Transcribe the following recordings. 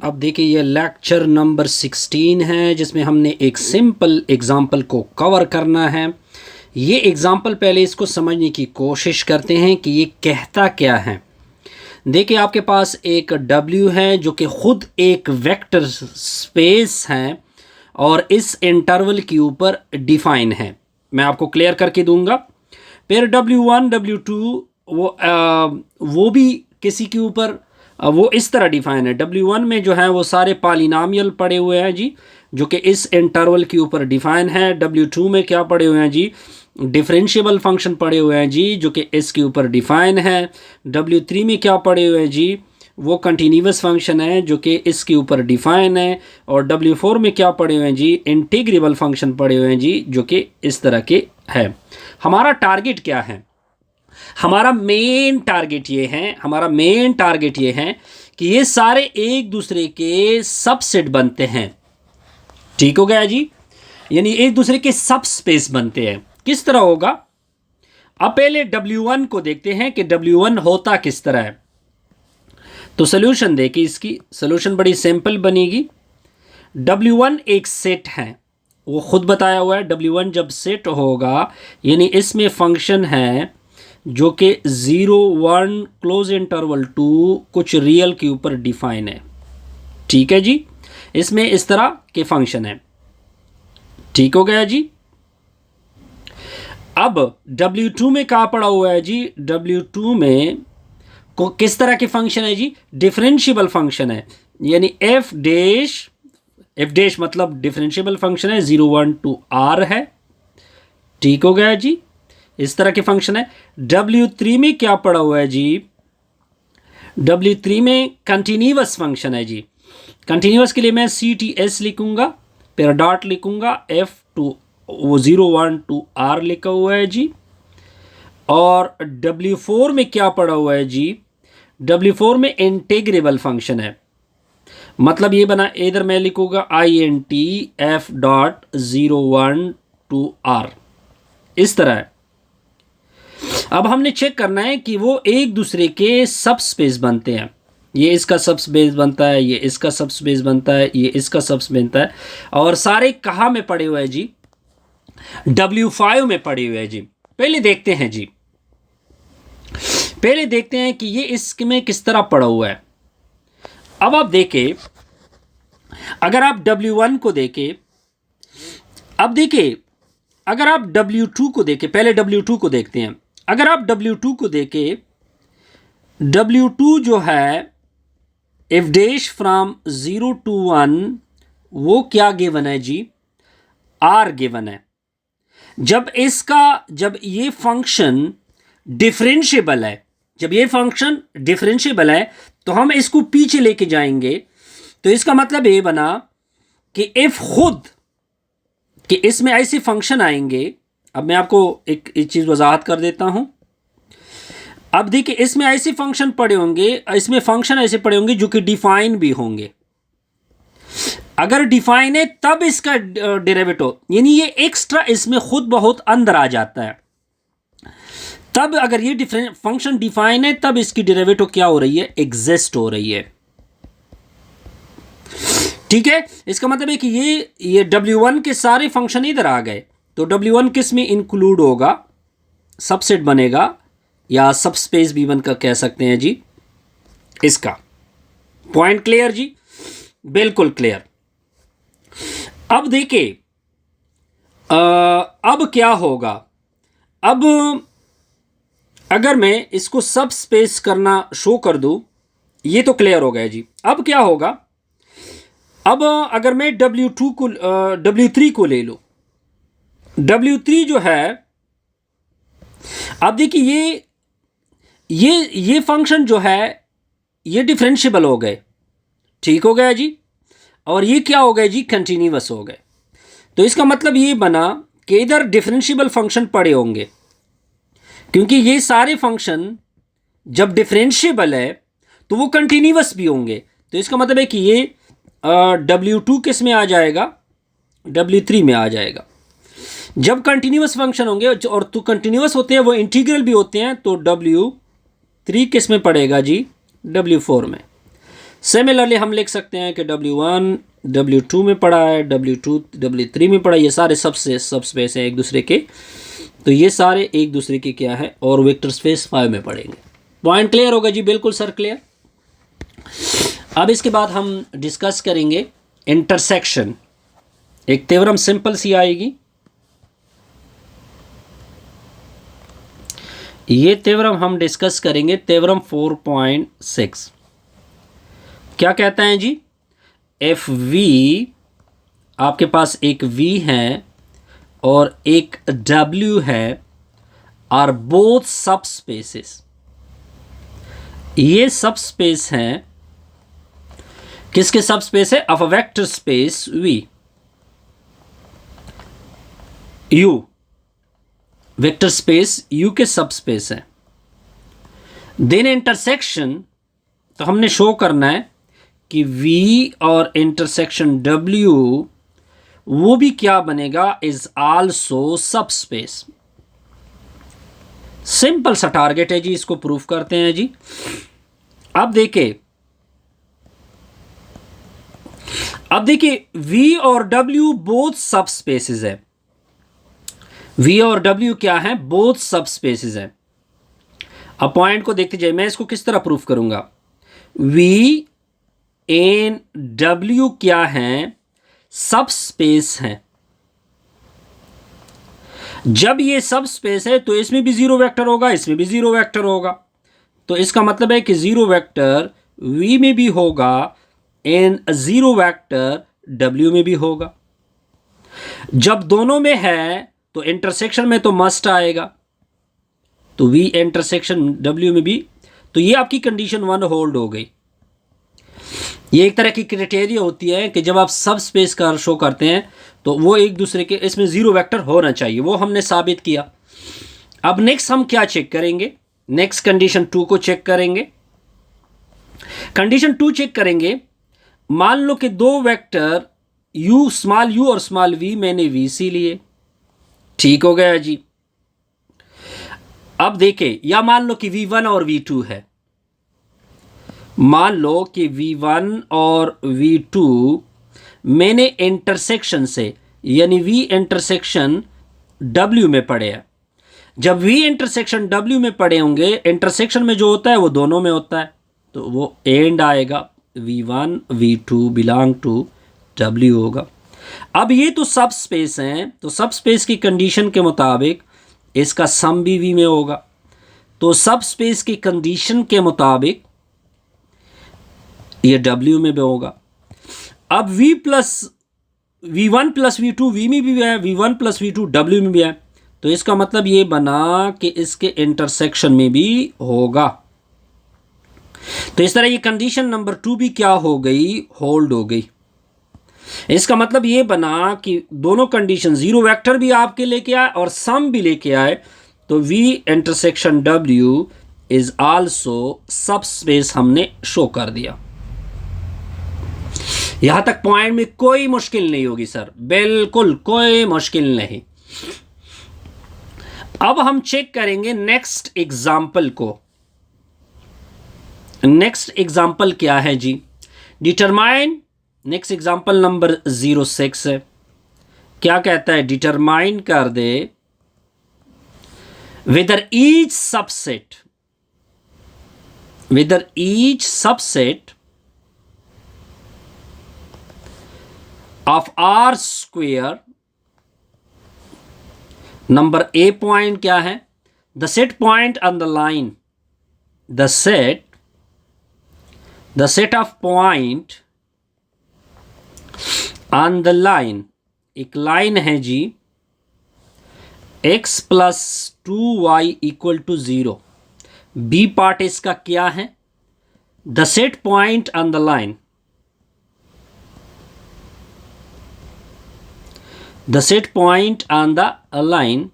अब देखिए ये लेक्चर नंबर 16 है जिसमें हमने एक सिंपल एग्जाम्पल को कवर करना है। ये एग्जाम्पल पहले इसको समझने की कोशिश करते हैं कि ये कहता क्या है। देखिए आपके पास एक W है जो कि ख़ुद एक वेक्टर स्पेस है और इस इंटरवल के ऊपर डिफाइन है। मैं आपको क्लियर करके दूंगा। फिर W1 W2 वो भी किसी के ऊपर वो इस तरह डिफाइन है। W1 में जो है वो सारे पॉलिनॉमियल पड़े हुए हैं जी, जो कि इस इंटरवल के ऊपर डिफाइन है। W2 में क्या पड़े हुए हैं जी, डिफरेंशिएबल फंक्शन पड़े हुए हैं जी, जो कि इसके ऊपर डिफाइन है। W3 में क्या पड़े हुए हैं जी, वो कंटिन्यूस फंक्शन है जो कि इसके ऊपर डिफाइन है। और W4 में क्या पड़े हुए हैं जी, इंटीग्रेबल फंक्शन पड़े हुए हैं जी, जो कि इस तरह के है। हमारा टारगेट क्या है? हमारा मेन टारगेट ये है कि ये सारे एक दूसरे के सबसेट बनते हैं। ठीक हो गया जी, यानी एक दूसरे के सब स्पेस बनते हैं। किस तरह होगा? अब पहले W1 को देखते हैं कि W1 होता किस तरह है। तो सोल्यूशन देखिए, इसकी सोल्यूशन बड़ी सिंपल बनेगी। W1 एक सेट है, वो खुद बताया हुआ है। W1 जब सेट होगा यानी इसमें फंक्शन है जो कि 0 1 क्लोज इंटरवल 2 कुछ रियल के ऊपर डिफाइन है। ठीक है जी, इसमें इस तरह के फंक्शन है। ठीक हो गया जी। अब W2 में क्या पड़ा हुआ है जी, W2 में को किस तरह के फंक्शन है जी, डिफरेंशिएबल फंक्शन है। यानी एफ डैश मतलब डिफरेंशिएबल फंक्शन है, 0 1 2 R है। ठीक हो गया जी, इस तरह के फंक्शन है। W3 में क्या पड़ा हुआ है जी, W3 में कंटिन्यूस फंक्शन है जी। कंटिन्यूस के लिए मैं CTS लिखूंगा, फिर डॉट लिखूंगा, F2 वो 0 1 2 R लिखा हुआ है जी। और W4 में क्या पड़ा हुआ है जी, W4 में इंटीग्रेबल फंक्शन है। मतलब ये बना, इधर मैं लिखूंगा INT F डॉट 0 1 2 R, इस तरह है। अब हमने चेक करना है कि वो एक दूसरे के सब स्पेस बनते हैं। ये इसका सब स्पेस बनता है, ये इसका सब स्पेस बनता है, ये इसका सब स्पेस बनता है। और सारे कहाँ में पड़े हुए हैं जी, W5 में पड़े हुए हैं जी। पहले देखते हैं जी, पहले देखते हैं कि ये इसमें किस तरह पड़ा हुआ है। अब आप देखें, अगर आप W1 को देखें, अब देखिए अगर आप W2 को देखें, पहले W2 को देखते हैं। अगर आप W2 को देखें, W2 जो है इफ डैश फ्रॉम 0 to 1 वो क्या गिवन है जी, R गिवन है। जब ये फंक्शन डिफरेंशिएबल है, जब ये फंक्शन डिफरेंशिएबल है तो हम इसको पीछे लेके जाएंगे। तो इसका मतलब ये बना कि इफ खुद कि इसमें ऐसे फंक्शन आएंगे। अब मैं आपको एक चीज वजाहत कर देता हूं। अब देखिए इसमें ऐसे फंक्शन पड़े होंगे, इसमें फंक्शन ऐसे पड़े होंगे जो कि डिफाइन भी होंगे। अगर डिफाइन है तब इसका डेरिवेटिव, यानी ये एक्स्ट्रा इसमें खुद बहुत अंदर आ जाता है। तब अगर ये फंक्शन डिफाइन है तब इसकी डेरिवेटिव क्या हो रही है, एग्जिस्ट हो रही है। ठीक है, इसका मतलब है कि ये W1 के सारे फंक्शन इधर आ गए, तो W1 किस में इंक्लूड होगा, सबसेट बनेगा, या सब स्पेस भी बनकर कह सकते हैं जी। इसका पॉइंट क्लियर जी, बिल्कुल क्लियर। अब देखिए अब क्या होगा। अब अगर मैं इसको सब स्पेस करना शो कर दूं, ये तो क्लियर हो गया जी। अब क्या होगा, अब अगर मैं W3 को ले लूं, W3 जो है, अब देखिए ये फंक्शन जो है ये डिफरेंशिएबल हो गए। ठीक हो गया जी। और ये क्या हो गए जी, कंटिन्यूस हो गए। तो इसका मतलब ये बना कि इधर डिफरेंशिएबल फंक्शन पड़े होंगे, क्योंकि ये सारे फंक्शन जब डिफरेंशिएबल है तो वो कंटिन्यूस भी होंगे। तो इसका मतलब है कि ये W2 किस में आ जाएगा, W3 में आ जाएगा। जब कंटिन्यूस फंक्शन होंगे और तो कंटिन्यूस होते हैं वो इंटीग्रल भी होते हैं, तो W3 किस में पड़ेगा जी, W4 में। सिमिलरली हम लिख सकते हैं कि W1 W2 में पड़ा है, W2 W3 में पड़ा है, ये सारे सब स्पेस हैं एक दूसरे के, तो ये सारे एक दूसरे के क्या है और वेक्टर स्पेस 5 में पड़ेंगे। पॉइंट क्लियर होगा जी? बिल्कुल सर क्लियर। अब इसके बाद हम डिस्कस करेंगे इंटरसेक्शन। एक थ्योरम सिंपल सी आएगी, ये थ्योरम हम डिस्कस करेंगे, थ्योरम 4.6। क्या कहता है जी? एफ वी, आपके पास एक V है और एक W है, आर बोथ सब स्पेसेस। ये सब स्पेस हैं, किसके सब स्पेस है? Of a vector space V, U, vector space U के सब स्पेस है। देन इंटरसेक्शन, तो हमने शो करना है कि V और इंटरसेक्शन W वो भी क्या बनेगा? इज आल्सो सब स्पेस। सिंपल सा टारगेट है जी, इसको प्रूफ करते हैं जी। अब देखिए V और W बोथ सब स्पेसेस है। V और W क्या है? बोथ सब स्पेसेस है। अब पॉइंट को देखते जाइए, मैं इसको किस तरह प्रूफ करूंगा। V एन W क्या है? सब स्पेस है। जब ये सब स्पेस है तो इसमें भी जीरो वेक्टर होगा, इसमें भी जीरो वेक्टर होगा, तो इसका मतलब है कि जीरो वेक्टर V में भी होगा एंड जीरो वेक्टर W में भी होगा। जब दोनों में है तो इंटरसेक्शन में तो मस्ट आएगा, तो V इंटरसेक्शन W में भी, तो ये आपकी कंडीशन 1 होल्ड हो गई। ये एक तरह की क्राइटेरिया होती है कि जब आप सब स्पेस का शो करते हैं तो वो एक दूसरे के, इसमें जीरो वेक्टर होना चाहिए, वो हमने साबित किया। अब नेक्स्ट हम क्या चेक करेंगे? नेक्स्ट कंडीशन 2 को चेक करेंगे। कंडीशन 2 चेक करेंगे, मान लो कि दो वेक्टर स्मॉल u और स्मॉल v मैंने VC लिए, ठीक हो गया जी। अब देखें, या मान लो कि V1 और V2 है, मान लो कि V1 और V2 मैंने इंटरसेक्शन से, यानी V इंटरसेक्शन W में पड़े हैं। जब V इंटरसेक्शन W में पड़े होंगे, इंटरसेक्शन में जो होता है वो दोनों में होता है, तो वो एंड आएगा, V1 V2 belong to W होगा। अब ये तो सब स्पेस हैं, तो सब स्पेस की कंडीशन के मुताबिक इसका सम भी V में होगा, तो सब स्पेस की कंडीशन के मुताबिक ये W में भी होगा। अब V1 प्लस V2 V में भी है, V1 प्लस V2 W में भी है, तो इसका मतलब ये बना कि इसके इंटरसेक्शन में भी होगा। तो इस तरह ये कंडीशन नंबर 2 भी क्या हो गई? होल्ड हो गई। इसका मतलब ये बना कि दोनों कंडीशन, जीरो वेक्टर भी आपके लेके आए और सम भी लेके आए, तो V intersection W is also सब स्पेस हमने शो कर दिया। यहां तक पॉइंट में कोई मुश्किल नहीं होगी सर, बिल्कुल कोई मुश्किल नहीं। अब हम चेक करेंगे नेक्स्ट एग्जाम्पल को। नेक्स्ट एग्जाम्पल क्या है जी? डिटरमाइन, नेक्स्ट एग्जाम्पल नंबर 06 है। क्या कहता है? डिटरमाइन कर दे whether each subset of R square, number A point क्या है? The set point on the line, the set of point on the line, एक लाइन है जी, x plus 2y equal to 0। B part इसका क्या है? The set point on the line, the set point on the line,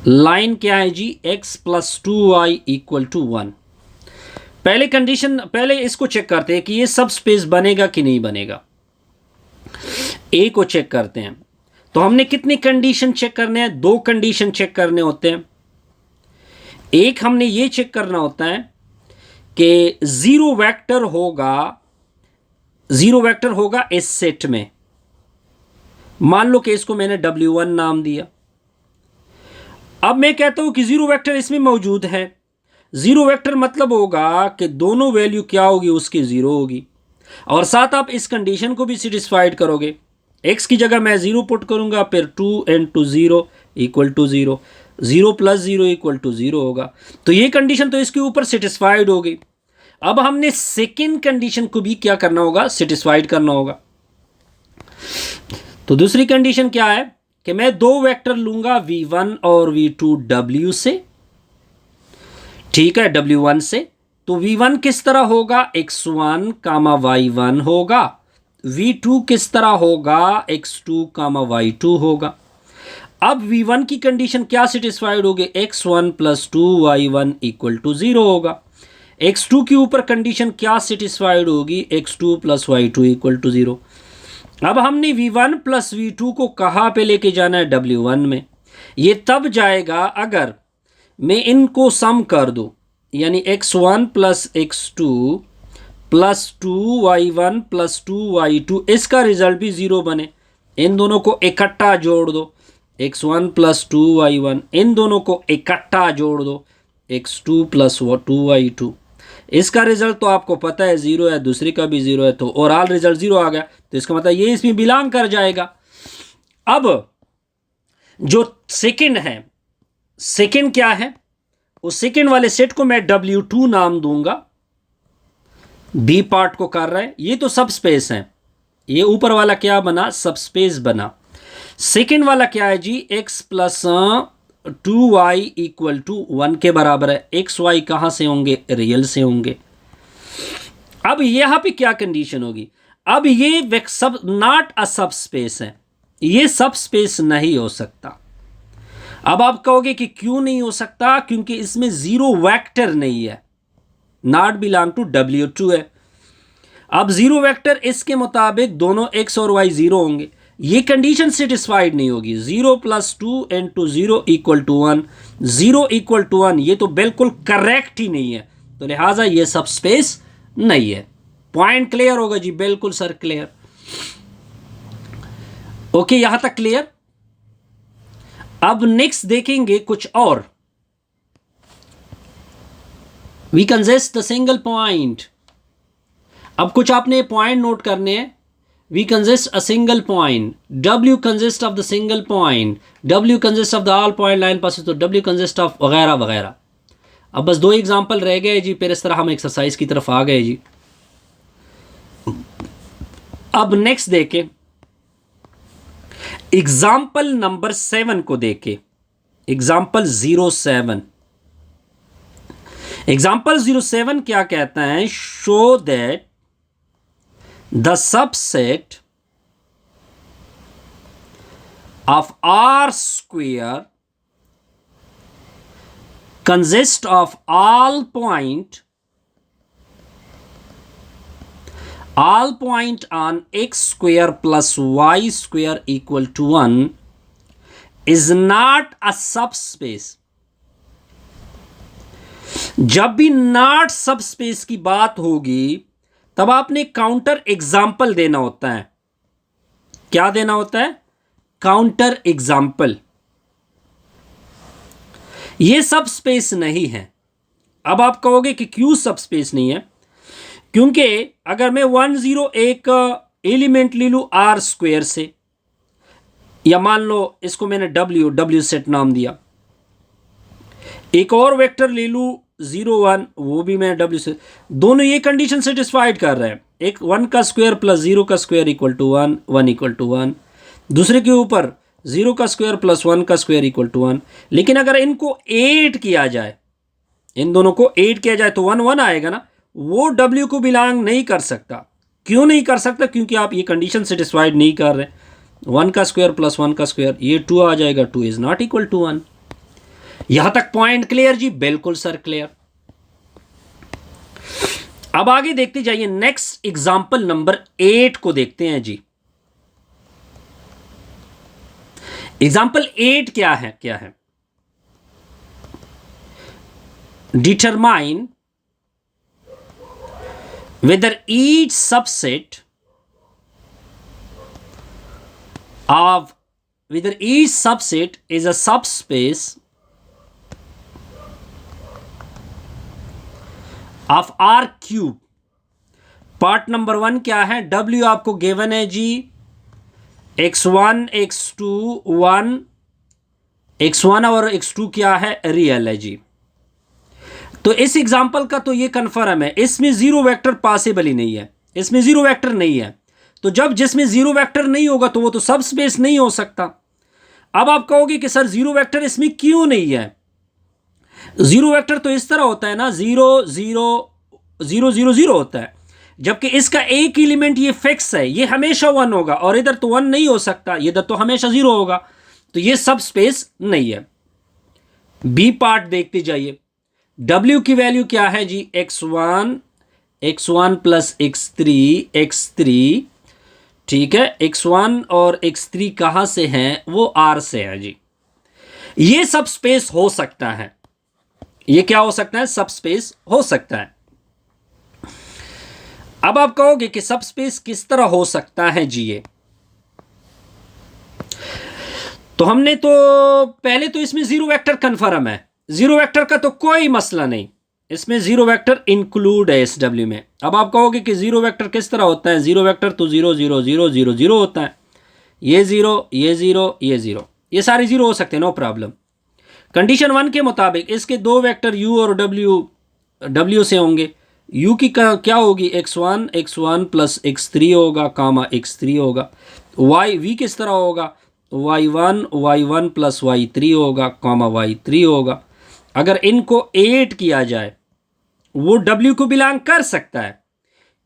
line क्या है जी? x plus 2y equal to 1। पहले कंडीशन, पहले इसको चेक करते हैं कि ये सब स्पेस बनेगा कि नहीं बनेगा। ए को चेक करते हैं, तो हमने कितनी कंडीशन चेक करने हैं? 2 कंडीशन चेक करने होते हैं। एक हमने ये चेक करना होता है कि जीरो वेक्टर होगा इस सेट में। मान लो कि इसको मैंने W1 नाम दिया। अब मैं कहता हूं कि जीरो वेक्टर इसमें मौजूद है। जीरो वेक्टर मतलब होगा कि दोनों वैल्यू क्या होगी, उसकी जीरो होगी। और साथ आप इस कंडीशन को भी सेटिस्फाइड करोगे। x की जगह मैं जीरो पुट करूंगा, फिर 2 into 0 equal to 0, 0 plus 0 equal to 0 होगा। तो ये कंडीशन तो इसके ऊपर सेटिस्फाइड हो गई। अब हमने सेकेंड कंडीशन को भी क्या करना होगा, सेटिस्फाइड करना होगा। तो दूसरी कंडीशन क्या है कि मैं दो वेक्टर लूंगा v1 और v2 w से, ठीक है, w1 से। तो v1 किस तरह होगा, x1 कामा y1 होगा। v2 किस तरह होगा, x2 कामा y2 होगा। अब v1 की कंडीशन क्या सेटिस्फाइड होगी, x1 plus 2y1 equal to 0 होगा। x2 के ऊपर कंडीशन क्या सेटिस्फाइड होगी, x2 plus y2 equal to 0। अब हमने v1 प्लस v2 को कहाँ पे लेके जाना है, w1 में। ये तब जाएगा अगर मैं इनको सम कर दूं, यानी x1 plus x2 plus 2y1 plus 2y2, इसका रिजल्ट भी 0 बने। इन दोनों को इकट्ठा जोड़ दो, x1 प्लस 2y1, इन दोनों को इकट्ठा जोड़ दो, x2 प्लस 2y2। इसका रिजल्ट तो आपको पता है 0 है, दूसरी का भी 0 है, तो ओवरऑल रिजल्ट 0 आ गया। तो इसका मतलब ये इसमें बिलोंग कर जाएगा। अब जो सेकंड है, सेकंड क्या है, उस सेकंड वाले सेट को मैं W2 नाम दूंगा। बी पार्ट को कर रहा है, ये तो सब स्पेस है। ये ऊपर वाला क्या बना, सब स्पेस बना। सेकंड वाला क्या है जी, x plus 2y equal to 1 के बराबर है। एक्स वाई कहां से होंगे, रियल से होंगे। अब यहां पे क्या कंडीशन होगी, अब ये सब नॉट अ सब स्पेस है, ये सब स्पेस नहीं हो सकता। अब आप कहोगे कि क्यों नहीं हो सकता, क्योंकि इसमें जीरो वेक्टर नहीं है, नॉट बिलोंग टू W2 है। अब जीरो वेक्टर इसके मुताबिक दोनों x और y जीरो होंगे, ये कंडीशन सेटिस्फाइड नहीं होगी। 0 plus 2 into 0 equal to 1, 0 equal to 1, ये तो बिल्कुल करेक्ट ही नहीं है। तो लिहाजा ये सब स्पेस नहीं है। पॉइंट क्लियर होगा जी, बिल्कुल सर क्लियर। ओके, यहां तक क्लियर। अब नेक्स्ट देखेंगे कुछ और। We consist the single point. अब कुछ आपने पॉइंट नोट करने हैं। We consist a single point, W consist of the single point, W consist of the all point line pass, तो W कंसिस्ट ऑफ वगैरह वगैरह। अब बस दो एग्जांपल रह गए जी, फिर इस तरह हम एक्सरसाइज की तरफ आ गए जी। अब नेक्स्ट देखें, एग्जाम्पल नंबर 7 को देखें। एग्जाम्पल 07, एग्जाम्पल 07 क्या कहता है, show that the subset of R square consist of all point on x square plus y square equal to 1 is not a subspace। जब भी नॉट सबस्पेस की बात होगी तब आपने काउंटर एग्जाम्पल देना होता है। क्या देना होता है, काउंटर एग्जाम्पल। यह सबस्पेस नहीं है। अब आप कहोगे कि क्यों सबस्पेस नहीं है, क्योंकि अगर मैं 101 एलिमेंट ले लूं R स्क्वायर से, या मान लो इसको मैंने W सेट नाम दिया, एक और वेक्टर ले लूं 01, वो भी मैं W से, दोनों ये कंडीशन सेटिस्फाइड कर रहे हैं। एक 1 का स्क्वायर प्लस 0 का square equal to 1, 1 equal to 1, दूसरे के ऊपर 0 का स्क्वायर प्लस 1 का स्क्वायर इक्वल टू 1। लेकिन अगर इनको 8 किया जाए, इन दोनों को 8 किया जाए तो 1 1 आएगा ना, वो W को बिलोंग नहीं कर सकता। क्यों नहीं कर सकता, क्योंकि आप ये कंडीशन सेटिस्फाइड नहीं कर रहे। 1 का स्क्वायर प्लस 1 का स्क्वायर, ये 2 आ जाएगा, 2 इज नॉट इक्वल टू 1। यहां तक पॉइंट क्लियर जी, बिल्कुल सर क्लियर। अब आगे देखते जाइए, नेक्स्ट एग्जांपल नंबर 8 को देखते हैं जी। एग्जांपल 8 क्या है, determine whether each subset is a subspace of R cube. Part number 1 क्या है? W आपको गिवन है जी, x1 x2 1, x1 और x2 क्या है? रियल है जी। तो इस एग्जांपल का तो ये कन्फर्म है, इसमें जीरो वेक्टर पॉसिबल ही नहीं है, इसमें जीरो वेक्टर नहीं है। तो जब जिसमें जीरो वेक्टर नहीं होगा तो वो तो सब स्पेस नहीं हो सकता। अब आप कहोगे कि सर जीरो वेक्टर इसमें क्यों नहीं है? जीरो वेक्टर तो इस तरह होता है ना, 0 0 0 0 0 होता है, जबकि इसका एक एलिमेंट ये फिक्स है, ये हमेशा 1 होगा, और इधर तो 1 नहीं हो सकता, इधर तो हमेशा 0 होगा, तो ये सब स्पेस नहीं है। बी पार्ट देखते जाइए। W की वैल्यू क्या है जी? x1 प्लस x3, ठीक है। x1 और x3 कहां से हैं? वो R से है जी। ये सब स्पेस हो सकता है, ये क्या हो सकता है? सब स्पेस हो सकता है। अब आप कहोगे कि सब स्पेस किस तरह हो सकता है जी? ये तो हमने तो पहले तो इसमें जीरो वेक्टर कन्फर्म है, जीरो वेक्टर का तो कोई मसला नहीं, इसमें जीरो वेक्टर इंक्लूड है इस W में। अब आप कहोगे कि जीरो वेक्टर किस तरह होता है? जीरो वेक्टर तो 0 0 0 0 0 होता है, ये 0 ये 0 ये 0, ये सारे 0 हो सकते हैं, नो प्रॉब्लम। कंडीशन 1 के मुताबिक इसके दो वेक्टर U और W से होंगे। U की क्या होगी? x1 प्लस x3 होगा, कामा x3 होगा। V किस तरह होगा? y1 प्लस y3 होगा, कामा y3 होगा। अगर इनको ऐड किया जाए, वो W को बिलोंग कर सकता है,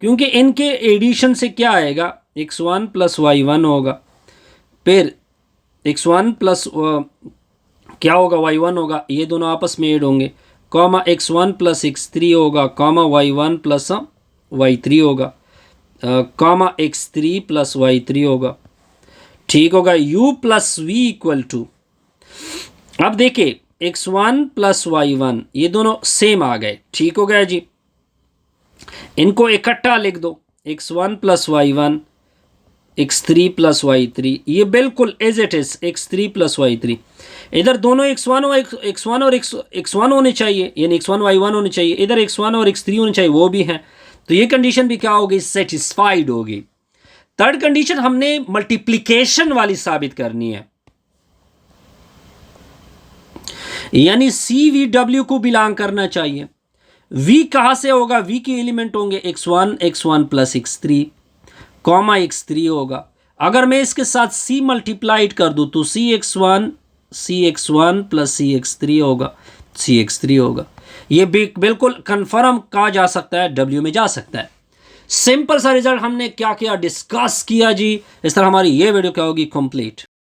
क्योंकि इनके एडिशन से क्या आएगा? x1 प्लस y1 होगा, फिर x1 प्लस क्या होगा? y1 होगा, ये दोनों आपस में ऐड होंगे, कॉमा x1 प्लस x3 होगा, कॉमा y1 प्लस y3 होगा, कॉमा x3 प्लस y3 होगा, ठीक होगा। u plus v equal to, अब देखिए x1 प्लस y1 ये दोनों सेम आ गए, ठीक हो गया जी। इनको इकट्ठा लिख दो, x1 plus y1 x3 plus y3, ये बिल्कुल as it is x3 plus y3। इधर दोनों x1 और x1 होने चाहिए, यानी x1 y1 होने चाहिए, इधर x1 और x3 होने चाहिए, वो भी हैं। तो ये कंडीशन भी क्या होगी? सेटिस्फाइड होगी। थर्ड कंडीशन हमने मल्टीप्लिकेशन वाली साबित करनी है, यानी CVW को बिलोंग करना चाहिए। V कहां से होगा? V के एलिमेंट होंगे x1 plus x3, comma x3 होगा। अगर मैं इसके साथ C मल्टीप्लाइड कर दूं तो CX1 प्लस CX3 होगा, ये बिल्कुल कंफर्म कहा जा सकता है, W में जा सकता है। सिंपल सा रिजल्ट हमने क्या किया? डिस्कस किया जी। इस तरह हमारी ये वीडियो क्या होगी? कंप्लीट।